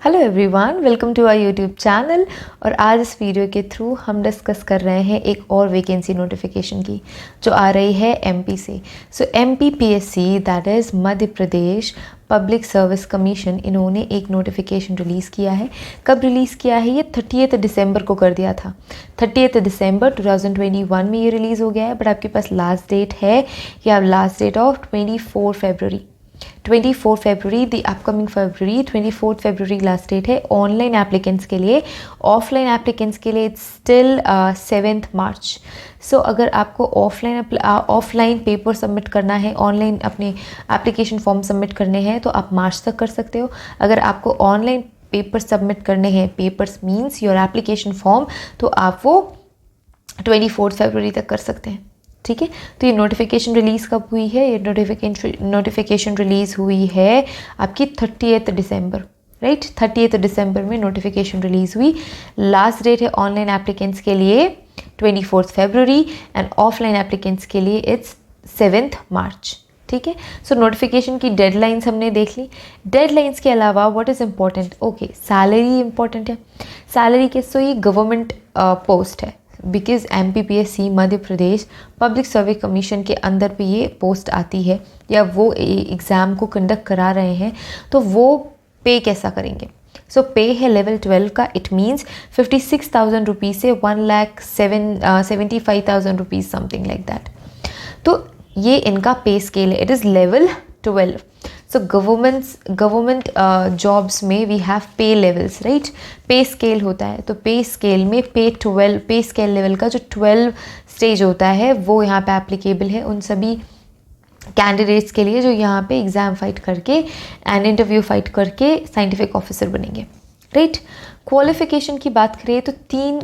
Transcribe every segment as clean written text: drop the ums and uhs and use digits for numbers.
Hello everyone, welcome to our YouTube channel. और आज इस वीडियो के थ्रू हम डिस्कस कर रहे हैं एक और वैकेंसी नोटिफिकेशन की जो आ रही है एमपी से। So MPPSC, that is Madhya Pradesh public service commission, इन्होंने एक नोटिफिकेशन रिलीज़ किया है। कब रिलीज़ किया है? ये 30 दिसंबर को कर दिया था। 30 दिसंबर 2021 में ये रिलीज़ हो गया है, बट आपके पास लास्ट डेट है, या आप last date of 24 February, the upcoming February, 24 February last date है ऑनलाइन एप्लीकेंट्स के लिए। ऑफलाइन एप्लीकेंट्स के लिए इट्स स्टिल 7 मार्च। सो अगर आपको ऑफलाइन पेपर सबमिट करना है, ऑनलाइन अपने एप्लीकेशन फॉर्म सबमिट करने हैं, तो आप मार्च तक कर सकते हो। अगर आपको ऑनलाइन पेपर सबमिट करने हैं, papers means your application form, तो आप वो 24 फरवरी तक कर सकते हैं। ठीक है, तो ये नोटिफिकेशन रिलीज़ कब हुई है? ये नोटिफिकेशन रिलीज़ हुई है आपकी 30 दिसंबर, राइट। 30 दिसंबर में नोटिफिकेशन रिलीज़ हुई। लास्ट डेट है ऑनलाइन एप्लीकेंट्स के लिए 24 फरवरी एंड ऑफलाइन एप्लीकेंट्स के लिए इट्स 7 मार्च। ठीक है, सो नोटिफिकेशन की डेडलाइंस हमने देख ली। डेडलाइंस के अलावा what is important? Okay, salary important है। सैलरी के सो ये गवर्नमेंट पोस्ट है, because MPPSC Madhya Pradesh public service commission के अंदर पे ये पोस्ट आती है, या वो एग्ज़ाम को कंडक्ट करा रहे हैं, तो वो पे कैसा करेंगे? सो पे है लेवल 12 का। इट मीन्स 56,000 रुपीज़ से 1,75,000 रुपीज़, समथिंग लाइक दैट। तो ये इनका पे स्केल है, it is level 12। So government jobs में वी हैव पे लेवल्स, राइट। पे स्केल होता है, तो पे स्केल में पे स्केल लेवल का जो 12 स्टेज होता है वो यहाँ पे एप्लीकेबल है उन सभी कैंडिडेट्स के लिए जो यहाँ पे एग्ज़ाम फाइट करके एंड इंटरव्यू फाइट करके साइंटिफिक ऑफिसर बनेंगे, राइट। क्वालिफिकेशन की बात करें तो 3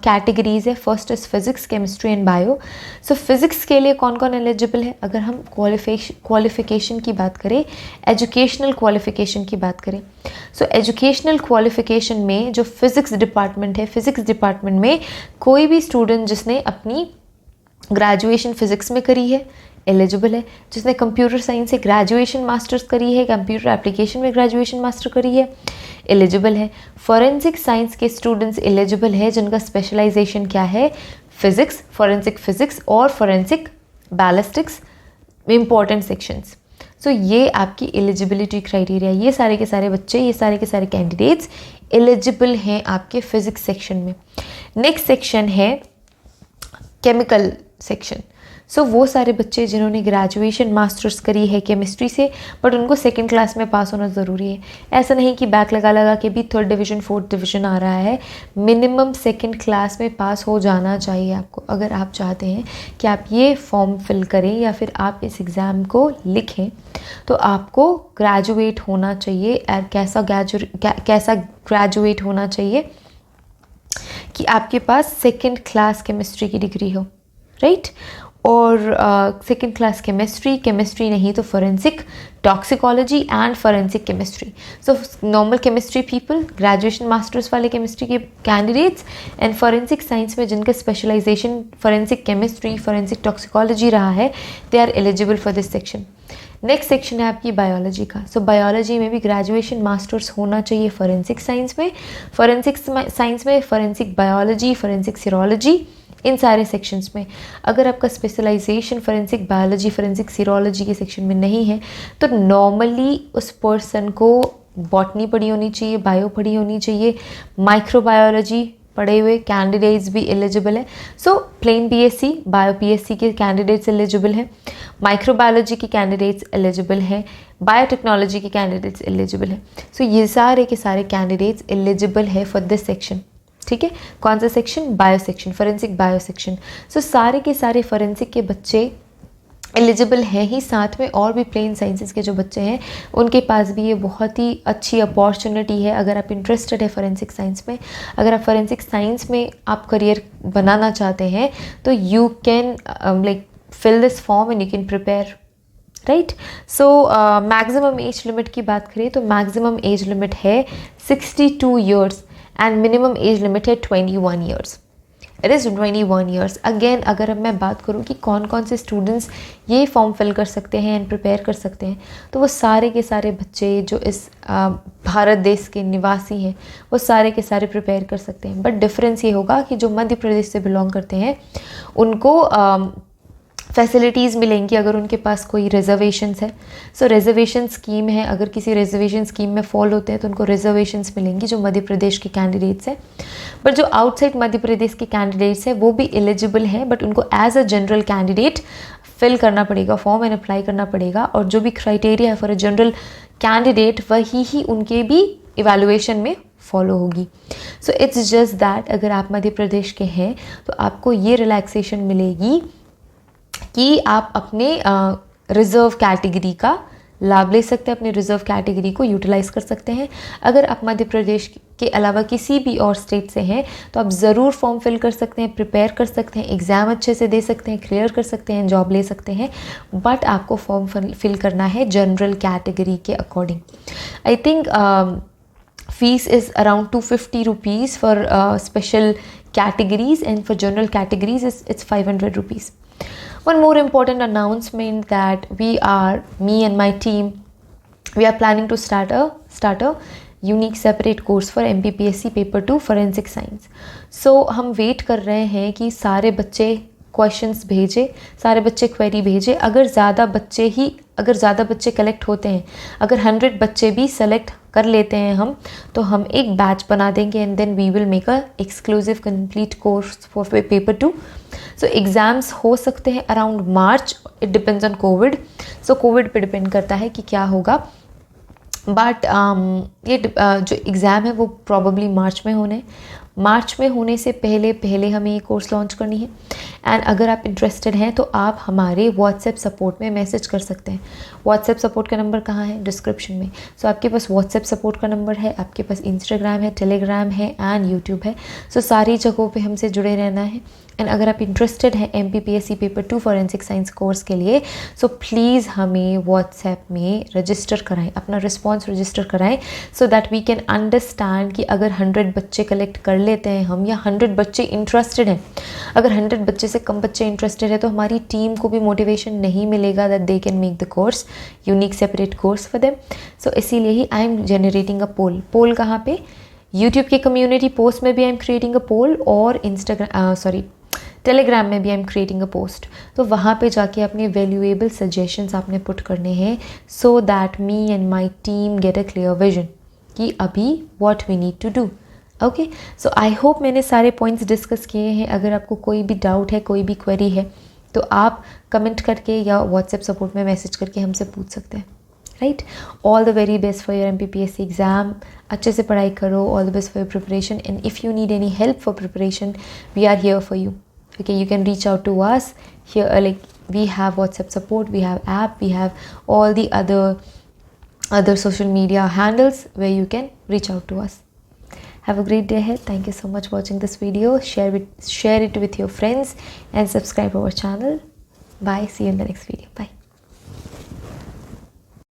कैटेगरीज है। First is physics, chemistry and bio. So physics के लिए कौन कौन एलिजिबल है? अगर हम क्वालिफिकेशन की बात करें, एजुकेशनल क्वालिफिकेशन की बात करें, सो एजुकेशनल क्वालिफिकेशन में जो फिजिक्स डिपार्टमेंट है, फिजिक्स डिपार्टमेंट में कोई भी स्टूडेंट जिसने अपनी ग्रेजुएशन फिजिक्स में करी है एलिजिबल है। जिसने कंप्यूटर साइंस से ग्रेजुएशन मास्टर्स करी है, कंप्यूटर एप्लीकेशन में ग्रेजुएशन मास्टर करी है, एलिजिबल है। फॉरेंसिक साइंस के स्टूडेंट्स एलिजिबल है जिनका स्पेशलाइजेशन क्या है? फिजिक्स, फॉरेंसिक फिजिक्स और फॉरेंसिक बैलिस्टिक्स, इंपॉर्टेंट सेक्शंस। सो ये आपकी एलिजिबिलिटी क्राइटेरिया। ये सारे के सारे बच्चे, ये सारे के सारे कैंडिडेट्स एलिजिबल हैं आपके फिजिक्स सेक्शन में। नेक्स्ट सेक्शन है केमिकल सेक्शन। सो वो सारे बच्चे जिन्होंने ग्रेजुएशन मास्टर्स करी है केमिस्ट्री से, बट उनको सेकंड क्लास में पास होना ज़रूरी है। ऐसा नहीं कि बैक लगा के भी 3rd डिवीज़न 4th डिवीज़न आ रहा है। मिनिमम सेकंड क्लास में पास हो जाना चाहिए आपको, अगर आप चाहते हैं कि आप ये फॉर्म फिल करें या फिर आप इस एग्ज़ाम को लिखें, तो आपको ग्रेजुएट होना चाहिए। कैसा ग्रेजुएट होना चाहिए कि आपके पास सेकेंड क्लास केमिस्ट्री की डिग्री हो, राइट। और सेकेंड क्लास केमिस्ट्री नहीं तो forensic toxicology and forensic chemistry. So normal chemistry people, graduation masters वाले केमिस्ट्री के कैंडिडेट्स, एंड फॉरेंसिक साइंस में जिनका specialization forensic chemistry, forensic toxicology रहा है, they are eligible for this section. Next section है आपकी बायोलॉजी का। सो बायोलॉजी में भी ग्रेजुएशन मास्टर्स होना चाहिए फॉरेंसिक साइंस में, फॉरेंसिक बायोलॉजी, फॉरेंसिक सीरोलॉजी, इन सारे सेक्शंस में। अगर आपका specialization forensic biology, forensic serology के सेक्शन में नहीं है, तो नॉर्मली उस पर्सन को बॉटनी पढ़ी होनी चाहिए, बायो पढ़ी होनी चाहिए, माइक्रोबायोलॉजी पढ़े हुए कैंडिडेट्स भी एलिजिबल है। So plain BSc, bio PSC के कैंडिडेट्स एलिजिबल हैं, माइक्रोबायोलॉजी के कैंडिडेट्स एलिजिबल हैं, बायोटेक्नोलॉजी के कैंडिडेट्स एलिजिबल हैं। सो ये सारे के सारे कैंडिडेट्स एलिजिबल है फॉर दिस सेक्शन। ठीक है, कौन सा section? Bio section, forensic bio section. So सारे के सारे फॉरेंसिक के बच्चे एलिजिबल हैं ही, साथ में और भी प्लेन साइंसेस के जो बच्चे हैं उनके पास भी ये बहुत ही अच्छी अपॉर्चुनिटी है। अगर आप इंटरेस्टेड है फॉरेंसिक साइंस में, अगर आप फॉरेंसिक साइंस में आप करियर बनाना चाहते हैं, तो you can like fill this form and you can prepare, right. So maximum age limit की बात करें तो मैक्सिमम एज लिमिट है 62 years and minimum age limit है 21 years, it is 21 years. Again अगर अब मैं बात करूँ कि कौन कौन से स्टूडेंट्स ये फॉर्म फिल कर सकते हैं एंड प्रिपेयर कर सकते हैं, तो वो सारे के सारे बच्चे जो इस भारत देश के निवासी हैं वो सारे के सारे प्रिपेयर कर सकते हैं। बट डिफरेंस ये होगा कि जो मध्य प्रदेश से बिलोंग करते हैं उनको फैसिलिटीज़ मिलेंगी अगर उनके पास कोई रिजर्वेशंस है। सो रिजर्वेशन स्कीम है, अगर किसी रिजर्वेशन स्कीम में फॉल होते हैं तो उनको रिजर्वेशंस मिलेंगी जो मध्य प्रदेश के कैंडिडेट्स हैं। बट जो आउटसाइड मध्य प्रदेश के कैंडिडेट्स हैं वो भी एलिजिबल हैं, बट उनको as a general candidate fill करना पड़ेगा फॉर्म एंड अप्लाई करना पड़ेगा। और जो भी क्राइटेरिया है फॉर अ जनरल कैंडिडेट वही ही उनके भी इवैल्यूएशन में फॉलो होगी। सो इट्स जस्ट दैट अगर आप मध्य प्रदेश के हैं तो आपको ये रिलैक्सेशन मिलेगी कि आप अपने रिज़र्व कैटेगरी का लाभ ले सकते हैं, अपने रिज़र्व कैटेगरी को यूटिलाइज़ कर सकते हैं। अगर आप मध्य प्रदेश के अलावा किसी भी और स्टेट से हैं तो आप ज़रूर फॉर्म फिल कर सकते हैं, प्रिपेयर कर सकते हैं, एग्ज़ाम अच्छे से दे सकते हैं, क्लियर कर सकते हैं, जॉब ले सकते हैं। बट आपको फॉर्म फिल करना है जनरल कैटेगरी के according. I think fees is around 250 rupees for special categories, and for general categories it's 500 rupees. One more important announcement that me and my team, we are planning to start a unique separate course for MPPSC paper 2 forensic science. So हम wait कर रहे हैं कि सारे बच्चे questions भेजे, सारे बच्चे क्वेरी भेजे। अगर ज़्यादा बच्चे कलेक्ट होते हैं, अगर 100 बच्चे भी सेलेक्ट कर लेते हैं हम, तो हम एक बैच बना देंगे and then we will make a exclusive complete course for paper 2। So exams हो सकते हैं around March, it depends on covid. So covid पे डिपेंड करता है कि क्या होगा, बट ये जो एग्ज़ाम है वो प्रॉबली मार्च में होने से पहले हमें ये कोर्स लॉन्च करनी है। एंड अगर आप इंटरेस्टेड हैं तो आप हमारे व्हाट्सएप सपोर्ट में मैसेज कर सकते हैं। व्हाट्सएप सपोर्ट का नंबर कहाँ है? डिस्क्रिप्शन में। सो आपके पास व्हाट्सएप सपोर्ट का नंबर है, आपके पास इंस्टाग्राम है, टेलीग्राम है एंड यूट्यूब है। सो सारी जगहों पे हमसे जुड़े रहना है। एंड अगर आप इंटरेस्टेड हैं MPPSC paper 2 forensic science course के लिए, सो प्लीज़ हमें व्हाट्सएप में रजिस्टर कराएं, अपना रिस्पॉन्स रजिस्टर कराएं, so that we can understand कि अगर 100 बच्चे कलेक्ट कर लेते हैं हम, या 100 बच्चे इंटरेस्टेड हैं, अगर 100 बच्चे से कम बच्चे इंटरेस्टेड है तो हमारी टीम को भी मोटिवेशन नहीं मिलेगा that they can make the course unique separate course for them. So इसीलिए ही आई एम जनरेटिंग अ पोल कहाँ पे? यूट्यूब के कम्युनिटी पोस्ट में भी आई एम क्रिएटिंग अ पोल, और टेलीग्राम में भी I am creating a post. तो वहाँ पे जाके अपने वैल्यूएबल सजेशंस आपने पुट करने हैं, so that me and my team get a clear vision कि अभी what we need to do. Okay, so I hope मैंने सारे पॉइंट्स डिस्कस किए हैं। अगर आपको कोई भी डाउट है, कोई भी क्वेरी है, तो आप कमेंट करके या व्हाट्सएप सपोर्ट में मैसेज करके हमसे पूछ सकते हैं। Right, all the very best for your MPPSC exam. अच्छे से पढ़ाई करो, all the best for your preparation, and if you need any help for preparation, we are here for you. Okay, you can reach out to us here, like we have WhatsApp support, we have app, we have all the other social media handles where you can reach out to us. Have a great day ahead. Thank you so much for watching this video. Share it with your friends and subscribe our channel. Bye, see you in the next video. Bye.